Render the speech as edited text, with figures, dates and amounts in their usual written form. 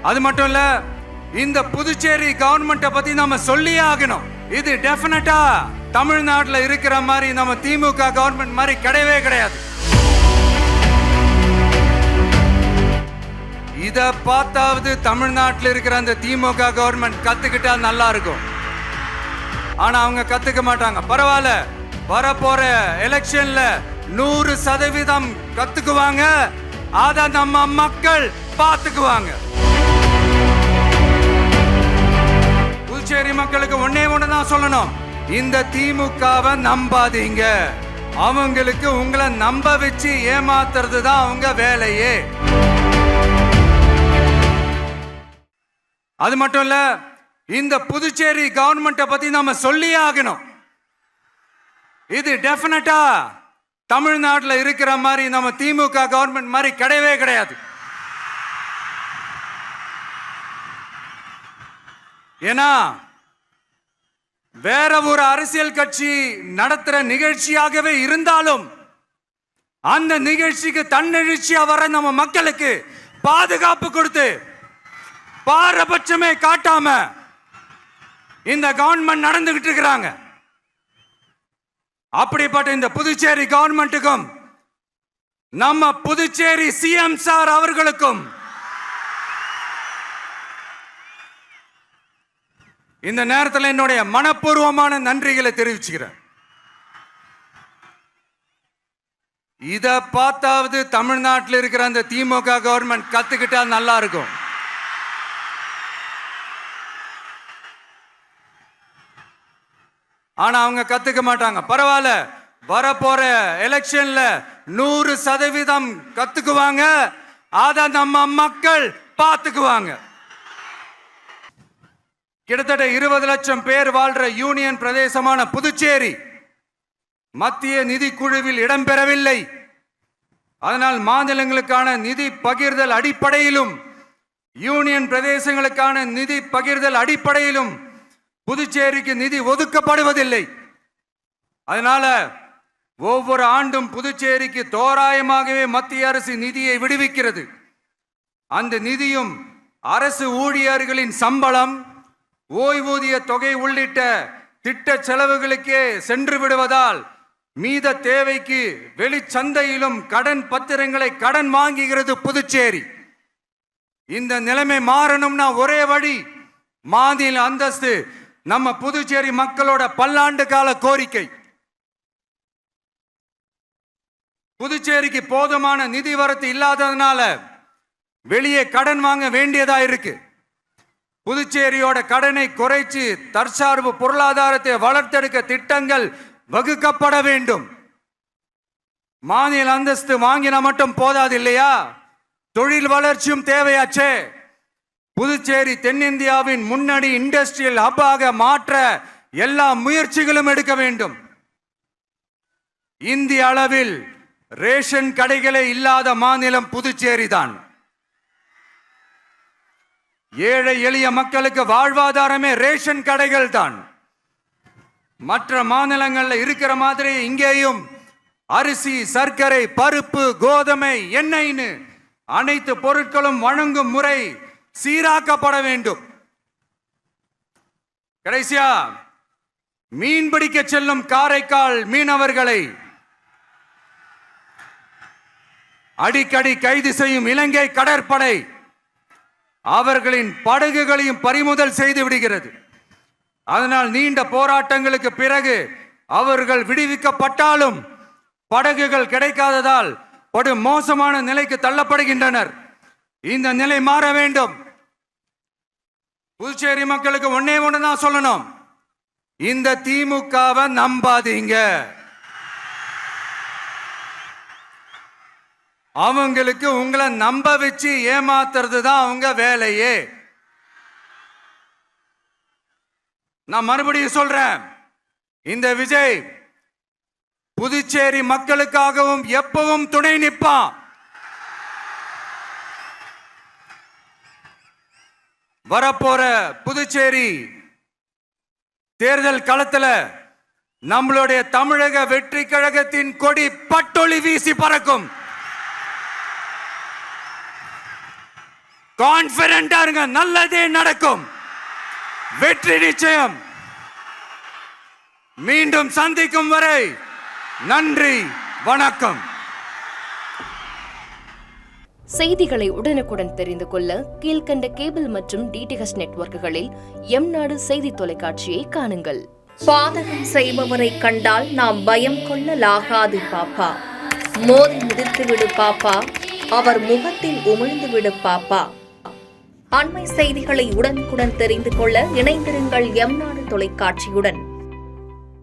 அது மட்டும் இல்ல, இந்த புதுச்சேரி கவர்மெண்ட்டை பத்தி நம்ம சொல்லியே ஆகணும். இது டெஃபினட்டா தமிழ்நாட்டில் இருக்கிற மாதிரி நம்ம திமுக கவர்மெண்ட் மாதிரி கிடையவே கிடையாது. இத பார்த்தாவது தமிழ்நாட்டில் இருக்கிற அந்த திமுக கவர்மெண்ட் கத்துக்கிட்டா நல்லா இருக்கும். ஆனா அவங்க கத்துக்க மாட்டாங்க. பரவாயில்ல, வரப்போற எலெக்ஷன்ல 100% கத்துக்குவாங்க. அத நம்ம மக்கள் பார்த்துக்குவாங்க. புதுச்சேரி மக்களுக்கு ஒன்னே ஒண்ணுதான் சொல்லணும், இந்த திமுகவை நம்பாதீங்க. அவங்களுக்கு உங்களை நம்ப வச்சு ஏமாத்துறது தான் அவங்க வேலையே. அது மட்டும் இல்ல, இந்த புதுச்சேரி கவர்மெண்ட்டை பத்தி நாம சொல்லியே ஆகணும். இது டெஃபினட்டா தமிழ்நாட்டில் இருக்கிற மாதிரி நம்ம திமுக கவர்மெண்ட் மாதிரி கிடையவே கிடையாது. ஏன்னா வேற ஒரு அரசியல் கட்சி நடத்துற நிகழ்ச்சியாகவே இருந்தாலும் அந்த நிகழ்ச்சிக்கு தன்னெழுச்சியா வர நம்ம மக்களுக்கு பாதுகாப்பு கொடுத்து பாரபட்சமே காட்டாம இந்த கவர்மெண்ட் நடந்துகிட்டு இருக்கிறாங்க. அப்படிப்பட்ட இந்த புதுச்சேரி கவர்மெண்ட்டுக்கும் நம்ம புதுச்சேரி சிஎம் சார் அவர்களுக்கும் இந்த நேரத்தில் என்னுடைய மனப்பூர்வமான நன்றிகளை தெரிவிச்சுக்கிறேன். இத பார்த்தாவது தமிழ்நாட்டில் இருக்கிற அந்த திமுக கவர்மெண்ட் கத்துக்கிட்டா நல்லா இருக்கும். ஆனா அவங்க கத்துக்க மாட்டாங்க. பரவாயில்ல, வரப்போற எலெக்ஷன்ல 100% கத்துக்குவாங்க. அத நம்ம மக்கள் பார்த்துக்குவாங்க. கிட்டத்தட்ட 20 லட்சம் பேர் வாழ்ற யூனியன் பிரதேசமான புதுச்சேரி மத்திய நிதி குழுவில் இடம்பெறவில்லை. அதனால் மாநிலங்களுக்கான நிதி பகிர்தல் அடிப்படையிலும் யூனியன் பிரதேசங்களுக்கான நிதி பகிர்தல் அடிப்படையிலும் புதுச்சேரிக்கு நிதி ஒதுக்கப்படுவதில்லை. அதனால ஒவ்வொரு ஆண்டும் புதுச்சேரிக்கு தோராயமாகவே மத்திய அரசு நிதியை விடுவிக்கிறது. அந்த நிதியும் அரசு ஊழியர்களின் சம்பளம், ஓய்வூதிய தொகை உள்ளிட்ட திட்ட செலவுகளுக்கே சென்று விடுவதால் மீத தேவைக்கு வெளிச்சந்தையிலும் கடன் பத்திரங்களை கடன் வாங்குகிறது புதுச்சேரி. இந்த நிலைமை மாறணும்னா ஒரே வழி, மாநில அந்தஸ்து நம்ம புதுச்சேரி மக்களோட பல்லாண்டு கால கோரிக்கை. புதுச்சேரிக்கு போதுமான நிதி வரத்து இல்லாததுனால வெளியே கடன் வாங்க வேண்டியதா இருக்கு. புதுச்சேரியோட கடனை குறைச்சு தற்சார்பு பொருளாதாரத்தை வளர்த்தெடுக்க திட்டங்கள் வகுக்கப்பட வேண்டும். மாநில அந்தஸ்து வாங்கினா மட்டும் போதாது இல்லையா, தொழில் வளர்ச்சியும் தேவையாச்சே. புதுச்சேரி தென்னிந்தியாவின் முன்னணி இண்டஸ்ட்ரியல் ஹப்பாக மாற்ற எல்லா முயற்சிகளும் எடுக்க வேண்டும். இந்திய அளவில் ரேஷன் கடைகளே இல்லாத மாநிலம் புதுச்சேரி தான். ஏழை எளிய மக்களுக்கு வாழ்வாதாரமே ரேஷன் கடைகள் தான். மற்ற மாநிலங்கள்ல இருக்கிற மாதிரி இங்கேயும் அரிசி, சர்க்கரை, பருப்பு, கோதுமை, எண்ணெய்னு அனைத்து பொருட்களும் வழங்கும் முறை சீராக்கப்பட வேண்டும். கடைசியா மீன் பிடிக்க செல்லும் காரைக்கால் மீனவர்களை அடிக்கடி கைது செய்யும் இலங்கை கடற்படை அவர்களின் படகுகளையும் பறிமுதல் செய்து விடுகிறது. அதனால் நீண்ட போராட்டங்களுக்கு பிறகு அவர்கள் விடுவிக்கப்பட்டாலும் படகுகள் கிடைக்காததால் படு மோசமான நிலைக்கு தள்ளப்படுகின்றனர். இந்த நிலை மாற வேண்டும். புதுச்சேரி மக்களுக்கு ஒன்னே ஒண்ணுதான் சொல்லணும், இந்த திமுகவை நம்பாதீங்க. அவங்களுக்கு உங்களை நம்ப வச்சு ஏமாத்துறது தான் அவங்க வேலையே. நான் மறுபடியும் சொல்றேன், இந்த விஜய் புதுச்சேரி மக்களுக்காகவும் எப்பவும் துணை நிற்பான். வரப்போற புதுச்சேரி தேர்தல் களத்துல நம்மளுடைய தமிழக வெற்றி கழகத்தின் கொடி பட்டொளி வீசி பறக்கும். கான்பிடண்டா இருங்க, நல்லதே நடக்கும், வெற்றி நிச்சயம். மீண்டும் சந்திக்கும் வரை நன்றி, வணக்கம். செய்திகளை உடனுக்குடன் தெரிந்து கொள்ள கீழ்கண்ட கேபிள் மற்றும் டிடிஎச் நெட்வொர்க்குகளில் எம்நாடு செய்தி தொலைக்காட்சியை காணுங்கள். பாதகம் செய்பவரை கண்டால் நாம் பயம் கொள்ளலாகாது பாப்பா. மோதி மிதித்துவிடு பாப்பா, அவர் முகத்தில் உமிழ்ந்து விடு பாப்பா. அண்மை செய்திகளை உடனுக்குடன் தெரிந்து கொள்ள இணைந்திருங்கள் எம்நாடு தொலைக்காட்சியுடன்.